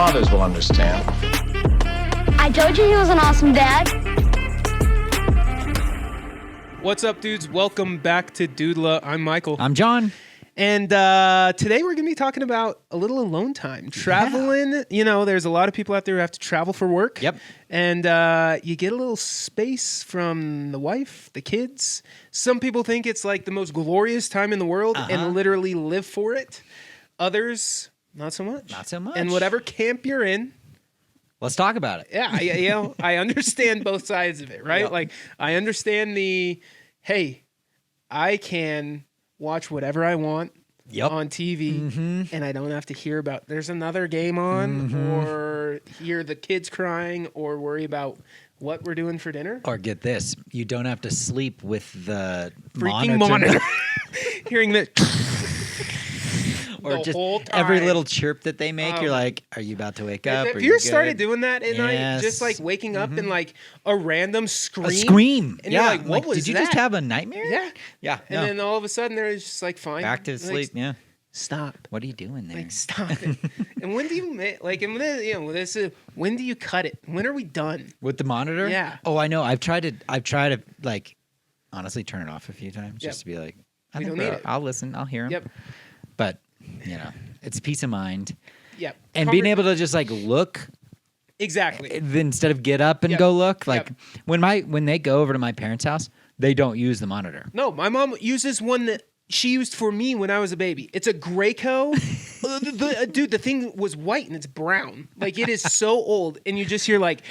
fathers will understand. I told you he was an awesome dad. What's up, dudes? Welcome back to Doodla. I'm Michael. I'm John. And today we're going to be talking about a little alone time. Traveling. Yeah. You know, there's a lot of people out there who have to travel for work. Yep. And you get a little space from the wife, the kids. Some people think it's like the most glorious time in the world and literally live for it. Others, not so much. Not so much. And whatever camp you're in, let's talk about it. Yeah, I understand both sides of it, right? Yep. Like, I understand hey, I can watch whatever I want on TV, and I don't have to hear about there's another game on, or hear the kids crying, or worry about what we're doing for dinner. Or get this, you don't have to sleep with the freaking monitor. Hearing that. Or just every little chirp that they make, you're like, are you about to wake up? Have you started doing that at night? Just like waking up and like a random scream? A scream. And you're like, what was that? Did you just have a nightmare? Yeah. Yeah. And then all of a sudden they're just like, fine. Back to sleep. Yeah. Stop. What are you doing there? Like, stop it. And when do you when do you cut it? When are we done? With the monitor? Yeah. Oh, I know. I've tried to like honestly turn it off a few times just to be like, I don't need it. I'll listen. I'll hear them. Yep. But you know, it's peace of mind. Yep. And being able to just like look. Exactly. Instead of get up and go look. Like when they go over to my parents' house, they don't use the monitor. No, my mom uses one that she used for me when I was a baby. It's a Graco. Dude, the thing was white and it's brown. Like, it is so old. And you just hear like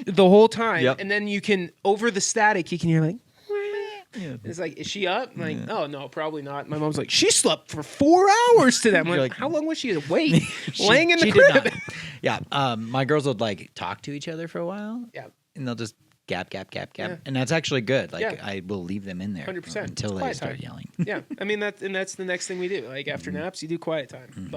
the whole time. Yep. And then you can, over the static, you can hear like, it's like, is she up? I'm like, oh, no, probably not. My mom's like, she slept for 4 hours today. I'm like, how long was she awake? Laying in the crib. Yeah. My girls would like talk to each other for a while. Yeah. And they'll just gap. Yeah. And that's actually good. Like, I will leave them in there 100%. until they start yelling. Yeah. I mean, that's the next thing we do. Like, after naps, you do quiet time.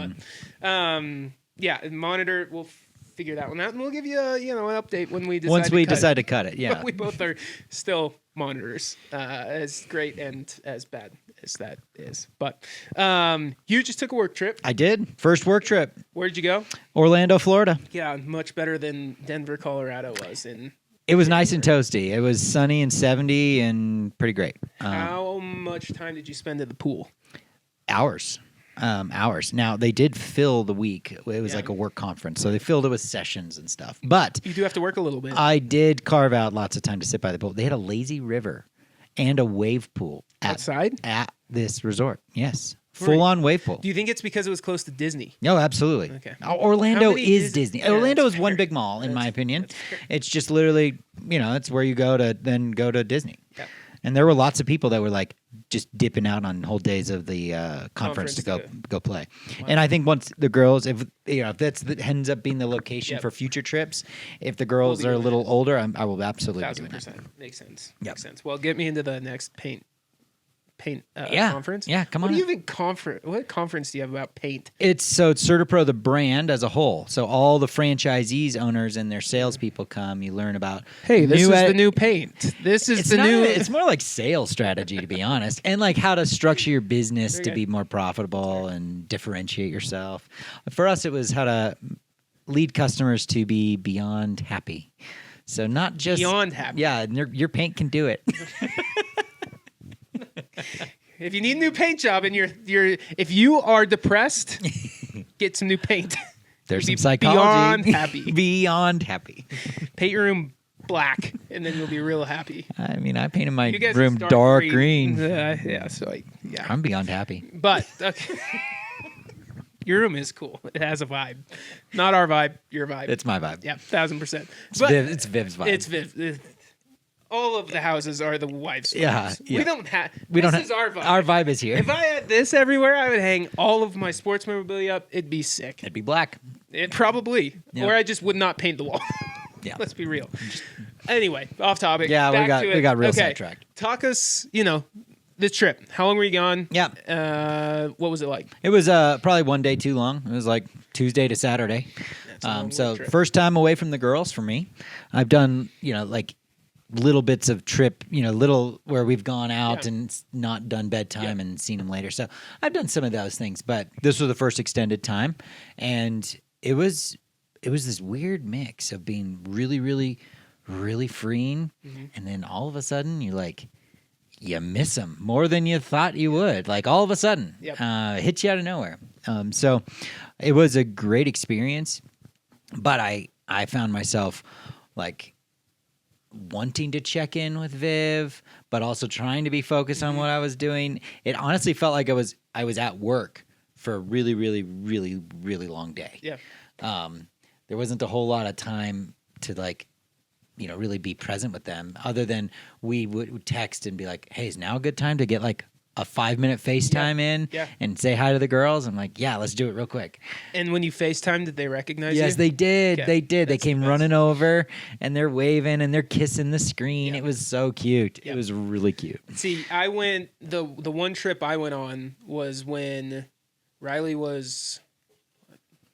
But, monitor, we'll figure that one out. And we'll give you an update when we decide Once we to cut decide it. to cut it, yeah. But we both are still monitors, as great and as bad as that is. But you just took a work trip. I did. First work trip. Where'd you go? Orlando, Florida. Yeah, much better than Denver, Colorado was. It was nice and toasty. It was sunny and 70 and pretty great. How much time did you spend at the pool? Hours. Now, they did fill the week. It was like a work conference, so they filled it with sessions and stuff. But you do have to work a little bit. I did carve out lots of time to sit by the pool. They had a lazy river and a wave pool outside at this resort. Yes. Full-on wave pool. Do you think it's because it was close to Disney? No, absolutely. Okay. Orlando is Disney. Yeah, Orlando is one big mall, in my opinion. It's just literally, it's where you go to Disney. Yeah. And there were lots of people that were like just dipping out on whole days of the conference to go play. Wow. And I think once the girls, if that ends up being the location for future trips, if the girls are a little older, I will absolutely be doing that. Makes sense. Yep. Makes sense. Well, get me into the next paint conference. Yeah, come on. What conference do you have about paint? It's CertaPro, the brand as a whole. So all the franchisees, owners, and their salespeople come. You learn about this is the new paint. This is new. It's more like sales strategy, to be honest, and like how to structure your business to be more profitable and differentiate yourself. For us, it was how to lead customers to be beyond happy. So not just beyond happy. Yeah, your paint can do it. If you need a new paint job and if you are depressed, get some new paint. There's some psychology. Beyond happy. Beyond happy. Paint your room black, and then you'll be real happy. I mean, I painted my room dark green. I'm beyond happy. But okay. Your room is cool. It has a vibe. Not our vibe, your vibe. It's my vibe. Yeah, 1,000%. It's Viv's vibe. It's Viv. All of the houses are the wife's vibes. Yeah. We don't have. This is our vibe. Our vibe is here. If I had this everywhere, I would hang all of my sports memorabilia up. It'd be sick. It'd be black. It probably. Yeah. Or I just would not paint the wall. Yeah. Let's be real. Anyway, off topic. Yeah, Back we got real sidetracked. Talk us, this trip. How long were you gone? Yeah. What was it like? It was probably one day too long. It was like Tuesday to Saturday. So trip. First time away from the girls for me. I've done, little bits of trip, little where we've gone out and not done bedtime and seen him later. So I've done some of those things, but this was the first extended time, and it was this weird mix of being really, really, really freeing, and then all of a sudden you miss him more than you thought you would. Like all of a sudden, hits you out of nowhere. So it was a great experience, but I found myself like wanting to check in with Viv, but also trying to be focused on what I was doing. It honestly felt like I was at work for a really, really, really, really long day. Yeah. There wasn't a whole lot of time to really be present with them, other than we would text and be like, hey, is now a good time to get like a 5-minute FaceTime in and say hi to the girls? I'm like, yeah, let's do it real quick. And when you FaceTime, did they recognize you? Yes, they did. Okay. They did. They came running over and they're waving and they're kissing the screen. It was so cute. It was really cute. See, I went, the one trip I went on was when Riley was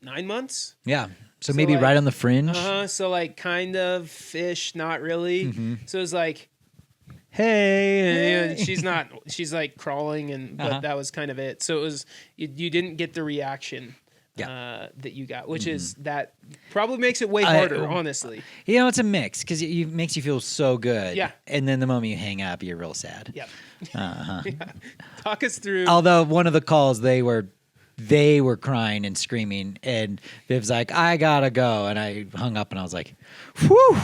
9 months. Yeah. So maybe right on the fringe. So like kind of fish, not really. So it was like, hey. And she's like crawling, but that was kind of it. So it was, you didn't get the reaction that you got, which is that probably makes it way harder, honestly. It's a mix because it makes you feel so good. Yeah. And then the moment you hang up, you're real sad. Yeah. Talk us through. Although one of the calls, they were crying and screaming, and Viv's like, I gotta go. And I hung up and I was like, whew.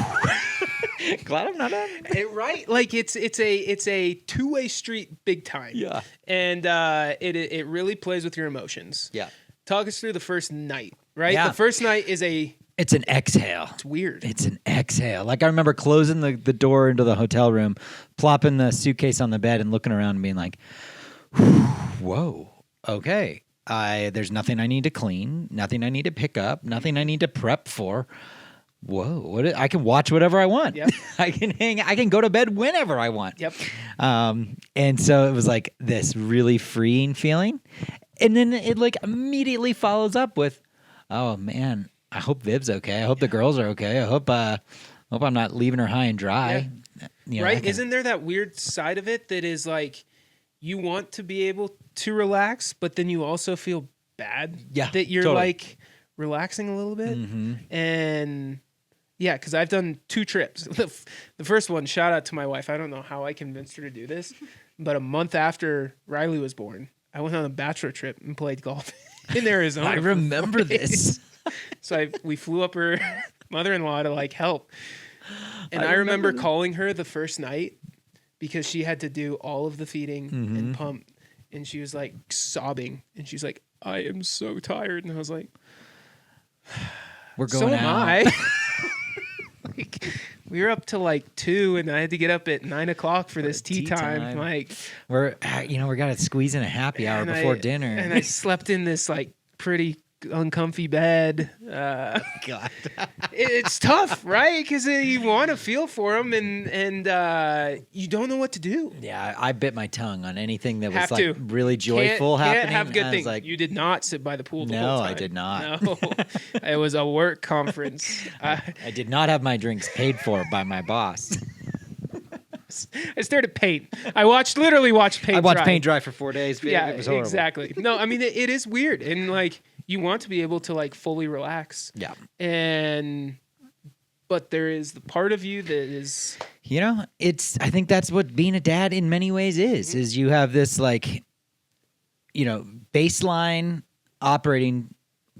Glad I'm not on. Right? Like it's a two-way street big time. Yeah. And it really plays with your emotions. Yeah. Talk us through the first night, right? Yeah. The first night is it's an exhale. It's weird. It's an exhale. Like I remember closing the door into the hotel room, plopping the suitcase on the bed and looking around and being like, whoa, okay. There's nothing I need to clean, nothing I need to pick up, nothing I need to prep for. Whoa, I can watch whatever I want. Yep. I can go to bed whenever I want. Yep. And so it was like this really freeing feeling. And then it like immediately follows up with, oh man, I hope Viv's okay. I hope the girls are okay. I hope I'm not leaving her high and dry. Yeah. Right? Isn't there that weird side of it that is like, you want to be able to relax, but then you also feel bad that you're like relaxing a little bit. And because I've done 2 trips. The first one, shout out to my wife. I don't know how I convinced her to do this, but a month after Riley was born, I went on a bachelor trip and played golf in Arizona. I remember this. So we flew up her mother-in-law to like help. And I remember calling her the first night because she had to do all of the feeding and pump. And she was like sobbing. And she's like, I am so tired. And I was like, we're going so out. Am I. Like, we were up till like 2 and I had to get up at 9 o'clock for this tea time. Like we got to squeeze in a happy hour before dinner. And I slept in this like pretty uncomfy bed. God. It's tough, right? Because you want to feel for them and you don't know what to do. Yeah, I bit my tongue on anything that was like really joyful happening. Can't have good things. Like, you did not sit by the pool the whole time. No, I did not. No, it was a work conference. I did not have my drinks paid for by my boss. I stared at paint. I literally watched paint. I watched paint dry for 4 days. Yeah, it was horrible. Exactly. No, I mean it is weird, and like you want to be able to like fully relax. Yeah. But there is the part of you that is. I think that's what being a dad in many ways is you have this like, baseline operating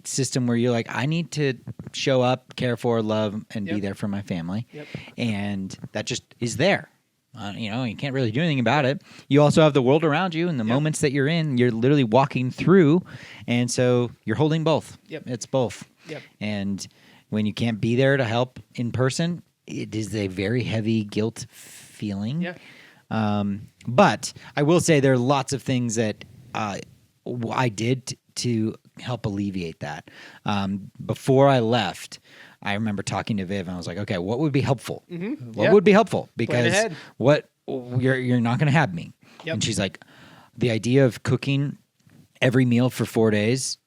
system where you're like, I need to show up, care for, love, and be there for my family. Yep. And that just is there. You can't really do anything about it. You also have the world around you and the moments that you're in, you're literally walking through. And so you're holding both. Yep. It's both. Yep. And when you can't be there to help in person, it is a very heavy guilt feeling. Yeah. But I will say there are lots of things that I did to help alleviate that. Before I left, I remember talking to Viv and I was like, okay, what would be helpful? What would be helpful? Because you're not going to have me. Yep. And she's like, the idea of cooking every meal for 4 days,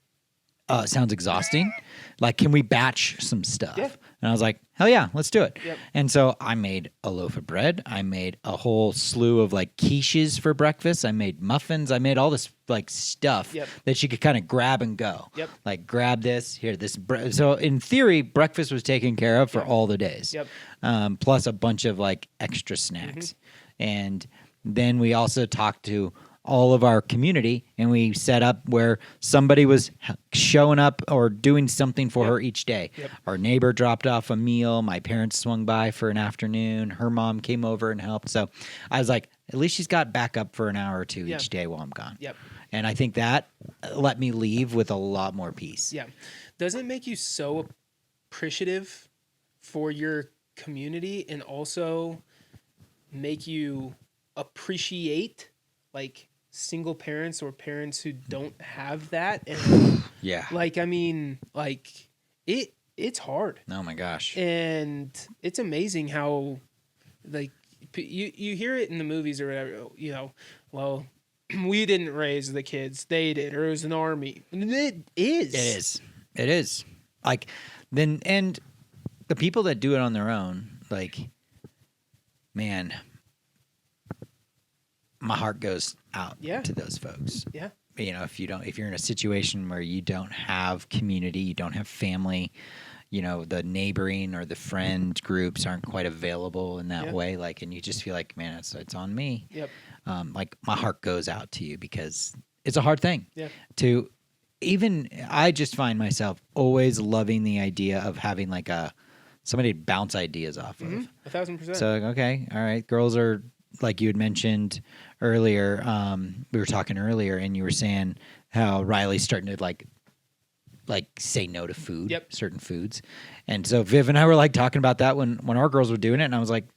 it sounds exhausting. Like, can we batch some stuff? Yeah. And I was like, hell yeah, let's do it. Yep. And so I made a loaf of bread. I made a whole slew of like quiches for breakfast. I made muffins. I made all this like stuff that she could kind of grab and go. Yep. Like, grab this, here, this. So in theory, breakfast was taken care of for all the days. Yep. Plus a bunch of like extra snacks. And then we also talked to all of our community, and we set up where somebody was showing up or doing something for her each day. Yep. Our neighbor dropped off a meal. My parents swung by for an afternoon. Her mom came over and helped. So I was like, at least she's got backup for an hour or two each day while I'm gone. Yep. And I think that let me leave with a lot more peace. Yeah. Doesn't it make you so appreciative for your community, and also make you appreciate like single parents or parents who don't have that? And like, I mean, like it's hard. Oh my gosh. And it's amazing how like you hear it in the movies or whatever, you know, well, we didn't raise the kids, they did, or it was an army. And it is like, then, and the people that do it on their own, like, man, my heart goes out to those folks. Yeah. You know, if you're in a situation where you don't have community, you don't have family, you know, the neighboring or the friend groups aren't quite available in that way. Like, and you just feel like, man, it's on me. Yep. Like, my heart goes out to you because it's a hard thing. Yeah. To even, I just find myself always loving the idea of having like somebody to bounce ideas off of. 1,000%. So, okay, all right, girls are, like you had mentioned earlier, we were talking earlier, and you were saying how Riley's starting to like say no to food, certain foods. And so Viv and I were like talking about that when our girls were doing it, and I was like,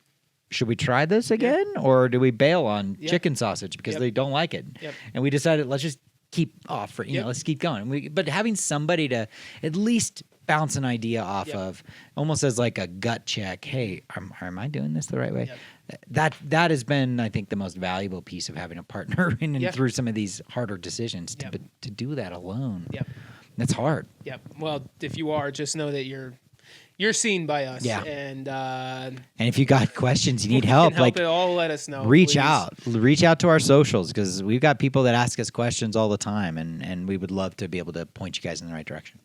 should we try this again, or do we bail on chicken sausage because they don't like it? And we decided, let's just keep off for, you know, let's keep going. But having somebody to at least bounce an idea off of, almost as like a gut check. Hey, am I doing this the right way? That has been, I think, the most valuable piece of having a partner and through some of these harder decisions. But to do that alone, that's hard. Well, if you are, just know that you're seen by us. And if you got questions, you need help, like, all let us know. Reach out to our socials, because we've got people that ask us questions all the time, and we would love to be able to point you guys in the right direction.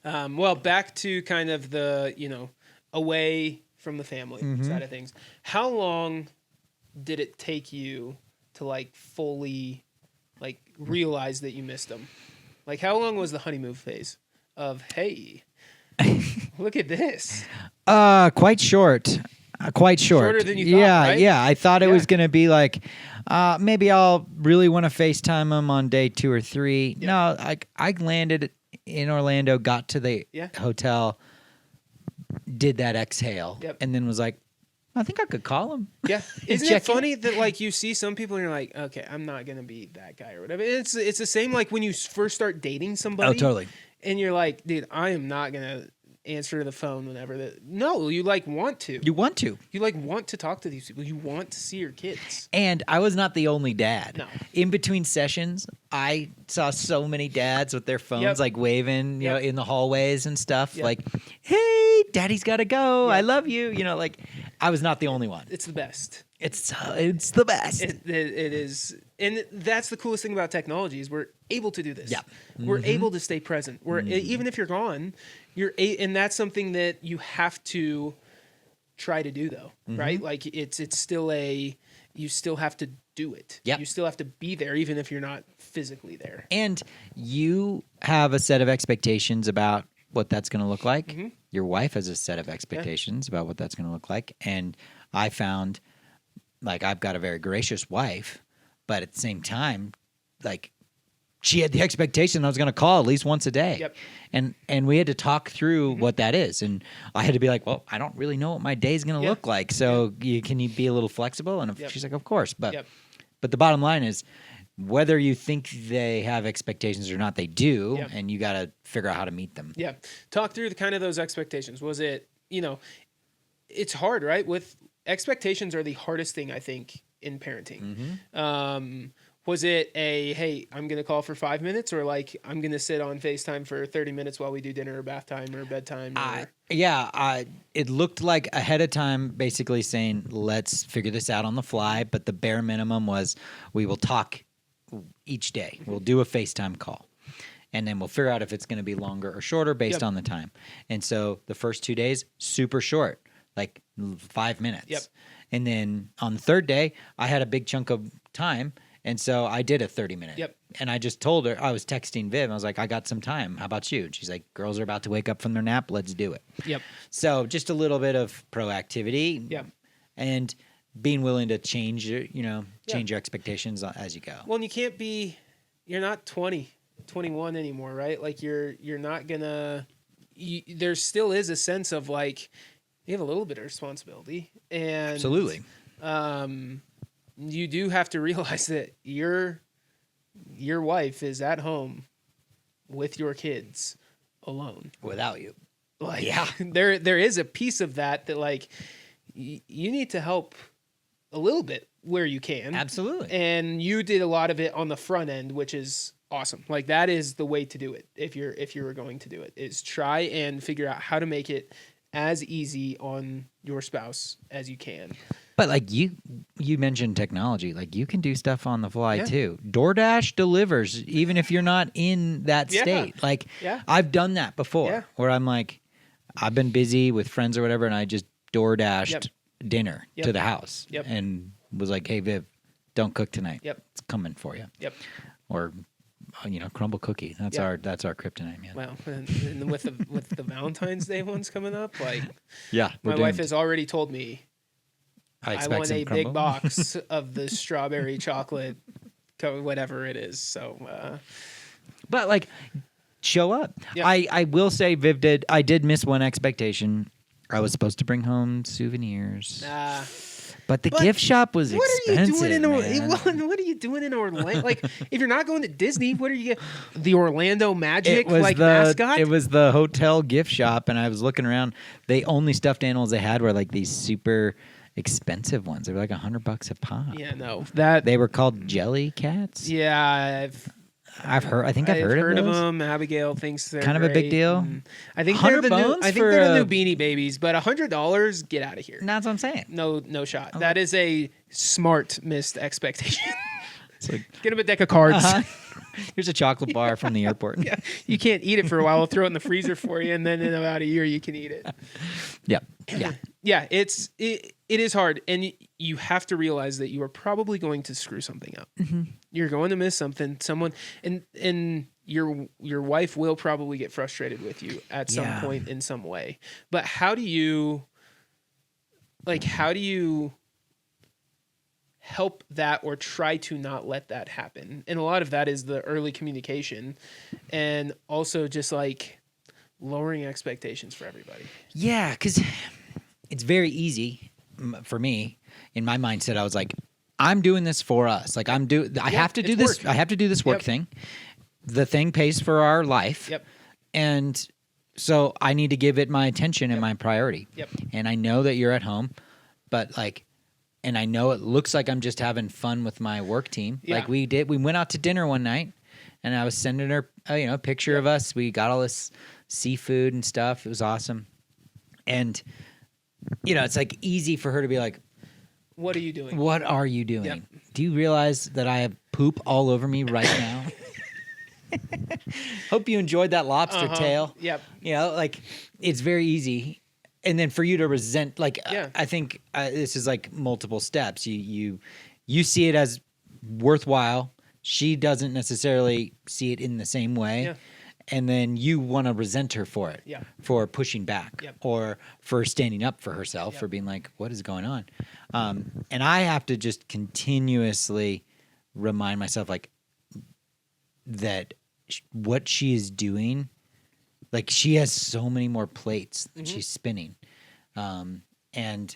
Well, back to kind of the, you know, away from the family side of things. How long did it take you to like fully like realize that you missed them? Like, how long was the honeymoon phase of, hey, look at this? Quite short. Quite short. Shorter than you thought, right? Yeah. I thought it was going to be like, maybe I'll really want to FaceTime them on day 2 or 3. No, I landed in Orlando, got to the hotel, did that exhale, and then was like, I think I could call him. Yeah. Isn't it funny that like you see some people and you're like, okay, I'm not going to be that guy or whatever. It's the same like when you first start dating somebody. Oh, totally. And you're like, dude, I am not going to answer the phone whenever that. No, you like want to. You want to. You like want to talk to these people. You want to see your kids. And I was not the only dad. No. In between sessions, I saw so many dads with their phones like waving, you know, in the hallways and stuff. Like, hey, daddy's got to go. I love you. You know, like, I was not the only one. It's the best. It's the best. It is. And that's the coolest thing about technology is we're able to do this. Yeah. We're able to stay present. We're even if you're gone, and that's something that you have to try to do though, right? Like it's still you still have to do it. Yep. You still have to be there even if you're not physically there. And you have a set of expectations about what that's going to look like. Your wife has a set of expectations about what that's going to look like. And I found, like, I've got a very gracious wife, but at the same time, like, she had the expectation I was going to call at least once a day. Yep. And we had to talk through what that is. And I had to be like, well, I don't really know what my day is going to look like. So can you be a little flexible? And she's like, of course. But the bottom line is, whether you think they have expectations or not, they do. And you got to figure out how to meet them. Yeah. Talk through the kind of those expectations. Was it, you know, it's hard, right? With expectations are the hardest thing, I think, in parenting. Was it hey, I'm going to call for 5 minutes, or like, I'm going to sit on FaceTime for 30 minutes while we do dinner or bath time or bedtime? Or... It looked like ahead of time basically saying, let's figure this out on the fly. But the bare minimum was we will talk each day. We'll do a FaceTime call. And then we'll figure out if it's going to be longer or shorter based on the time. And so the first 2 days, super short, like 5 minutes. Yep. And then on the third day, I had a big chunk of time. And so I did a 30-minute. Yep. And I just told her, I was texting Viv. I was like, I got some time. How about you? And she's like, girls are about to wake up from their nap. Let's do it. Yep. So just a little bit of proactivity. Yep. And being willing to change your expectations as you go. Well, and you can't be, you're not 20, 21 anymore, right? Like you're not gonna, there still is a sense of like, you have a little bit of responsibility. And absolutely. You do have to realize that your wife is at home with your kids alone without you. Like, there is a piece of that like you need to help a little bit where you can. Absolutely. And you did a lot of it on the front end, which is awesome. Like that is the way to do it. If you were going to do it, is try and figure out how to make it as easy on your spouse as you can. But like you mentioned technology, like you can do stuff on the fly too. DoorDash delivers even if you're not in that state. Like I've done that before where I'm like, I've been busy with friends or whatever, and I just DoorDashed dinner to the house and was like, hey Viv, don't cook tonight. It's coming for you. Or crumble cookie. That's our kryptonite, man. Well, and with the Valentine's Day ones coming up, like my doomed. wife has already told me I want a big box of the strawberry chocolate, whatever it is. So, but like, show up. Yeah. I will say, Viv I did miss one expectation. I was supposed to bring home souvenirs. But the gift shop was expensive. What are you doing in Orlando? Like, if you're not going to Disney, what are you getting? The Orlando Magic mascot? It was the hotel gift shop, and I was looking around. The only stuffed animals they had were like these super expensive ones. They were like $100 a pop. Yeah, no, they were called jelly cats. Yeah, I've heard. I think I've heard of them. Abigail thinks they're kind of a big deal. I think they're the new Beanie Babies, but $100, get out of here. That's what I'm saying. No shot. That is a smart missed expectation. Like, get him a deck of cards. Here's a chocolate bar from the airport. You can't eat it for a while. We'll throw it in the freezer for you, and then in about a year you can eat it. Yeah. It is hard, and you have to realize that you are probably going to screw something up. Mm-hmm. You're going to miss something. Someone and your wife will probably get frustrated with you at some point in some way. But how do you help that or try to not let that happen? And a lot of that is the early communication and also just like lowering expectations for everybody. Yeah, because it's very easy for me. In my mindset, I was like, I'm doing this for us. Like I have to do this. I have to do this work thing. The thing pays for our life. And so I need to give it my attention and my priority. And I know that you're at home, but like, and I know it looks like I'm just having fun with my work team. Like we went out to dinner one night, and I was sending her, a picture of us. We got all this seafood and stuff. It was awesome. And, it's like easy for her to be like, what are you doing? What are you doing? Do you realize that I have poop all over me right now? Hope you enjoyed that lobster tail. Like it's very easy. And then for you to resent, like, I think this is like multiple steps. You see it as worthwhile. She doesn't necessarily see it in the same way. And then you want to resent her for it, for pushing back or for standing up for herself, for being like, what is going on? And I have to just continuously remind myself, like, that what she is doing, like, she has so many more plates that she's spinning. And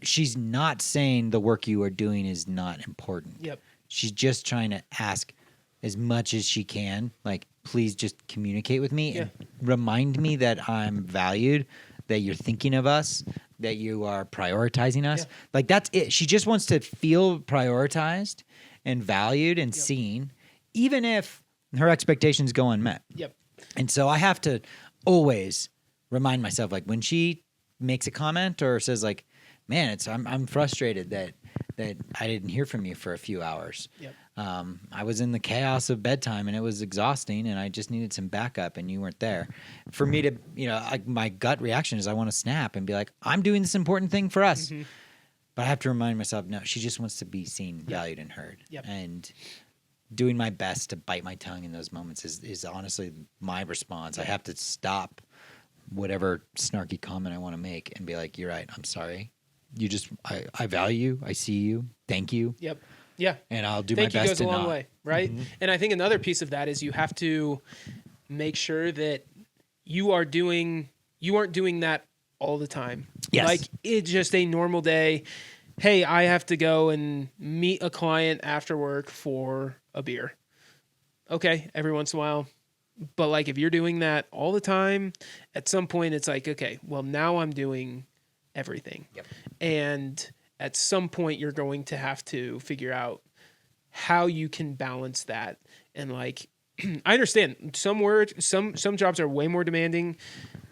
she's not saying the work you are doing is not important. She's just trying to ask as much as she can, like, please just communicate with me and remind me that I'm valued, that you're thinking of us, that you are prioritizing us. Like, that's it. She just wants to feel prioritized and valued and seen, even if her expectations go unmet. Yep. And so I have to always remind myself, like when she makes a comment or says like, man, I'm frustrated that I didn't hear from you for a few hours. Yep. I was in the chaos of bedtime and it was exhausting and I just needed some backup and you weren't there. For me to, my gut reaction is I want to snap and be like, I'm doing this important thing for us. Mm-hmm. But I have to remind myself, no, she just wants to be seen, valued, and heard. Yep. And doing my best to bite my tongue in those moments is honestly my response. I have to stop whatever snarky comment I want to make and be like, you're right, I'm sorry. I value you, I see you, thank you. Yep. Yeah. And I'll do my best to not. Thank you goes a long way, right? Mm-hmm. And I think another piece of that is you have to make sure that you aren't doing that all the time. Yes. Like it's just a normal day. Hey, I have to go and meet a client after work for a beer. Okay, every once in a while. But like if you're doing that all the time, at some point it's like, okay, well now I'm doing everything. Yep. And at some point you're going to have to figure out how you can balance that. And like I understand some jobs are way more demanding,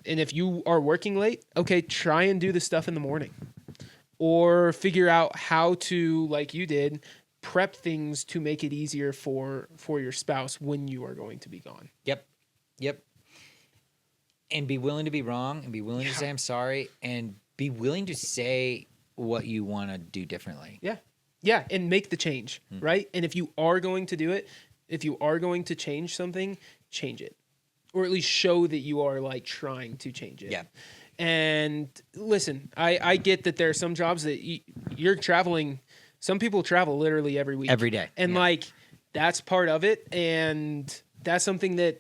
and if you are working late, okay, try and do the stuff in the morning. Or figure out how to, like you did, prep things to make it easier for your spouse when you are going to be gone. Yep. And be willing to be wrong and be willing to say I'm sorry and be willing to say what you want to do differently. Yeah, and make the change, right? And if you are going to do it, if you are going to change something, change it. Or at least show that you are like trying to change it. Yeah. And listen, I get that there are some jobs that you're traveling. Some people travel literally every week. Every day. And like, that's part of it. And that's something that,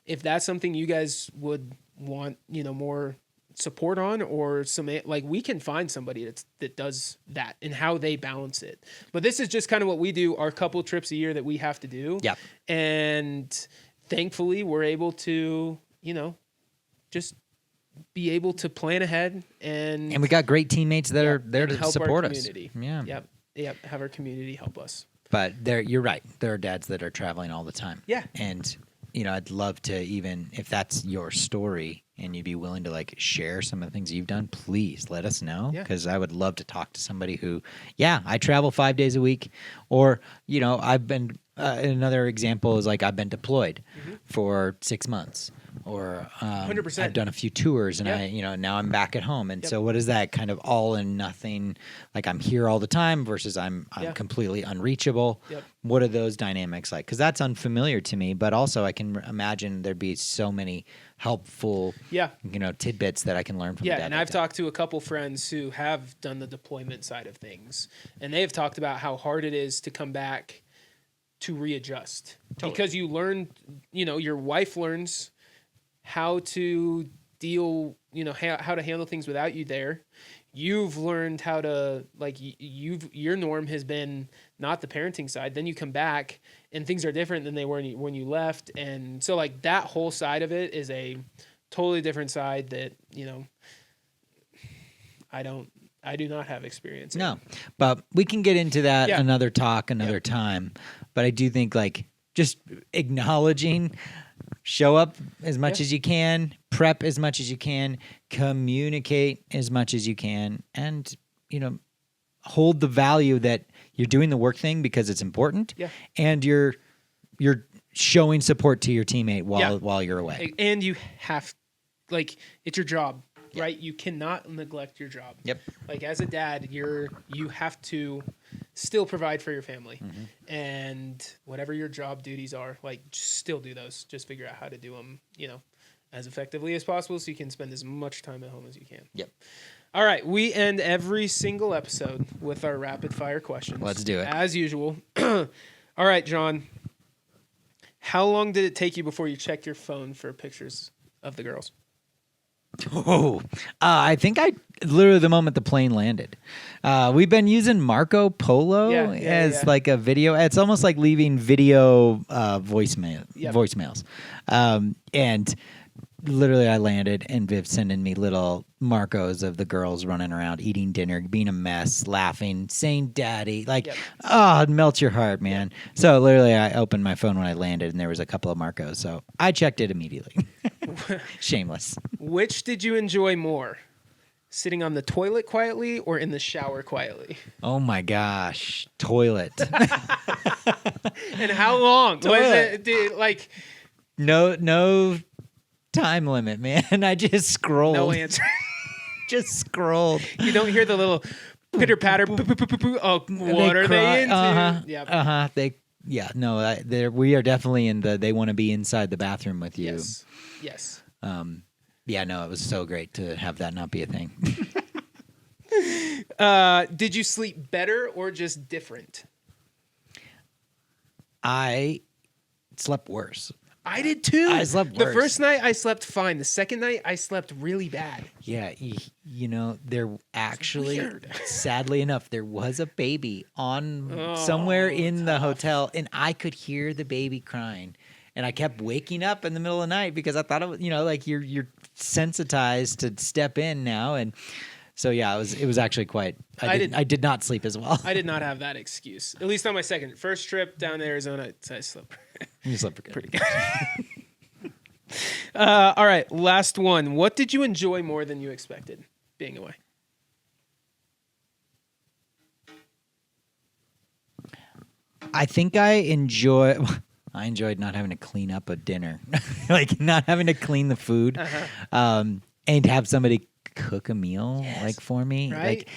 if that's something you guys would want, more support on or some, like we can find somebody that does that and how they balance it. But this is just kind of what we do, our couple trips a year that we have to do. Yeah. And thankfully we're able to, just be able to plan ahead and we got great teammates that are there to support us. Yeah. Yep. Have our community help us. But you're right. There are dads that are traveling all the time. Yeah. And I'd love to, even if that's your story and you'd be willing to like share some of the things you've done, please let us know. Because I would love to talk to somebody who, I travel 5 days a week, or I've been another example is like I've been deployed for 6 months. Or 100%. I've done a few tours and I now I'm back at home. And so what is that kind of all and nothing? Like I'm here all the time versus I'm completely unreachable. Yep. What are those dynamics like? Because that's unfamiliar to me, but also I can imagine there'd be so many helpful tidbits that I can learn from that. And I've talked to a couple friends who have done the deployment side of things, and they've talked about how hard it is to come back to readjust. Totally. Because you learn, your wife learns how to deal, how to handle things without you there. You've learned how to, like, your norm has been not the parenting side. Then you come back and things are different than they were when you left. And so like that whole side of it is a totally different side that, I do not have experience in. No, but we can get into that another time. But I do think like just acknowledging, show up as much as you can, prep as much as you can, communicate as much as you can, and hold the value that you're doing the work thing because it's important, and you're showing support to your teammate while you're away. And you have, like, it's your job, right? You cannot neglect your job. Yep. Like as a dad, you have to still provide for your family, and whatever your job duties are, like still do those. Just figure out how to do them, as effectively as possible, so you can spend as much time at home as you can. Yep. All right, we end every single episode with our rapid fire questions. Let's do it as usual. All right, John. How long did it take you before you checked your phone for pictures of the girls? I think literally the moment the plane landed. We've been using Marco Polo as like a video. It's almost like leaving video voicemails. And literally, I landed, and Viv sending me little Marcos of the girls running around, eating dinner, being a mess, laughing, saying "daddy," like, oh, it melts your heart, man. So literally, I opened my phone when I landed, and there was a couple of Marcos. So I checked it immediately. Shameless. Which did you enjoy more? Sitting on the toilet quietly or in the shower quietly? Oh my gosh, toilet. And how long? Toilet. Like, no time limit, man. I just scrolled. no answer. Just scrolled. You don't hear the little pitter patter. Oh, what are they into? We are definitely in the. They want to be inside the bathroom with you. Yes. Yeah, no, it was so great to have that not be a thing. Did you sleep better or just different? I slept worse. I did too. I slept worse. The first night I slept fine. The second night I slept really bad. Yeah, there actually, sadly enough, there was a baby on somewhere in the hotel, and I could hear the baby crying. And I kept waking up in the middle of the night because I thought it was, like you're sensitized to step in now, and so yeah, it was actually quite. I did not sleep as well. I did not have that excuse. At least on my first trip down to Arizona, I slept. You slept pretty good. All right, last one. What did you enjoy more than you expected being away? I think I enjoyed not having to clean up a dinner, like not having to clean the food, and have somebody cook a meal like for me. Right?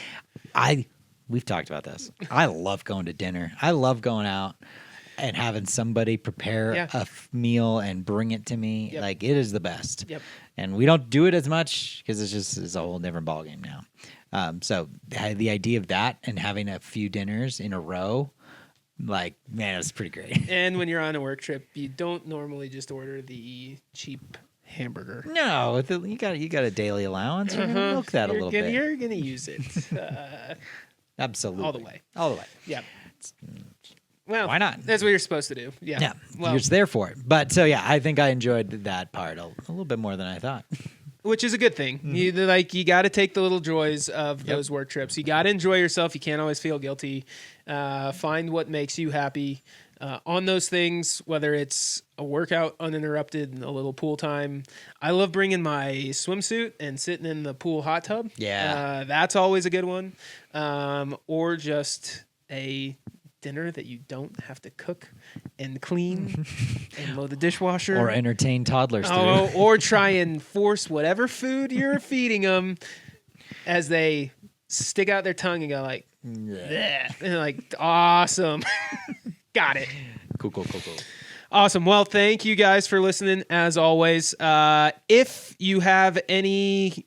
Like we've talked about this. I love going to dinner. I love going out and having somebody prepare a meal and bring it to me. Yep. Like it is the best. Yep. And we don't do it as much because it's a whole different ballgame now. So the idea of that and having a few dinners in a row. Like, man, it's pretty great. And when you're on a work trip, you don't normally just order the cheap hamburger. No, you got a daily allowance. You're gonna milk that a little bit. You're gonna use it. Absolutely, all the way. Yeah. Well, why not? That's what you're supposed to do. Yeah. Yeah. Well, you're just there for it. But so yeah, I think I enjoyed that part a little bit more than I thought. Which is a good thing. You got to take the little joys of those work trips. You got to enjoy yourself. You can't always feel guilty. Find what makes you happy on those things, whether it's a workout uninterrupted, a little pool time. I love bringing my swimsuit and sitting in the pool hot tub. Yeah. That's always a good one. Or just a dinner that you don't have to cook and clean and load the dishwasher. Or entertain toddlers through. Or try and force whatever food you're feeding them as they stick out their tongue and go like, bleh. And like, awesome. Got it. Cool. Awesome. Well, thank you guys for listening as always. If you have any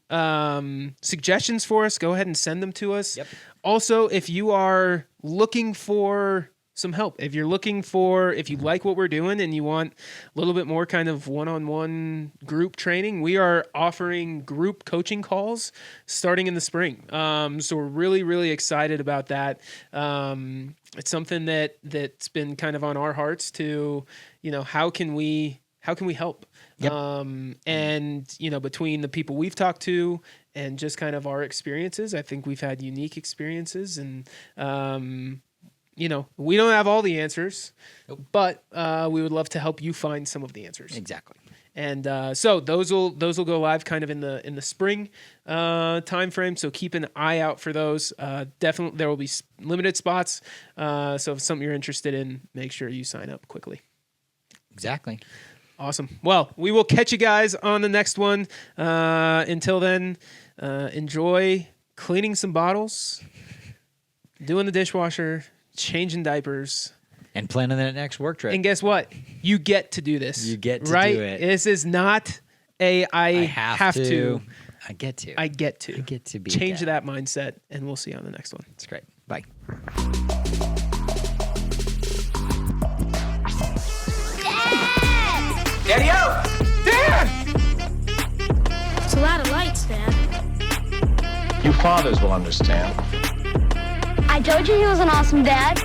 suggestions for us, go ahead and send them to us. Yep. Also, if you are looking for some help, if you like what we're doing and you want a little bit more kind of one-on-one group training, we are offering group coaching calls starting in the spring. So we're really, really excited about that. It's something that's been kind of on our hearts to, how can we help? Yep. And, between the people we've talked to and just kind of our experiences, I think we've had unique experiences and, we don't have all the answers, but we would love to help you find some of the answers. Exactly. And so those will go live kind of in the spring time frame. So keep an eye out for those. Definitely there will be limited spots. So if it's something you're interested in, make sure you sign up quickly. Exactly. Awesome. Well, we will catch you guys on the next one. Until then, enjoy cleaning some bottles, doing the dishwasher, changing diapers, and planning that next work trip. And guess what? You get to do this. You get to do it. This is not I have to. I get to. I get to. I get to be. Change that mindset, and we'll see you on the next one. It's great. Bye. Daddy out! Dad! It's a lot of lights, Dad. You fathers will understand. I told you he was an awesome dad.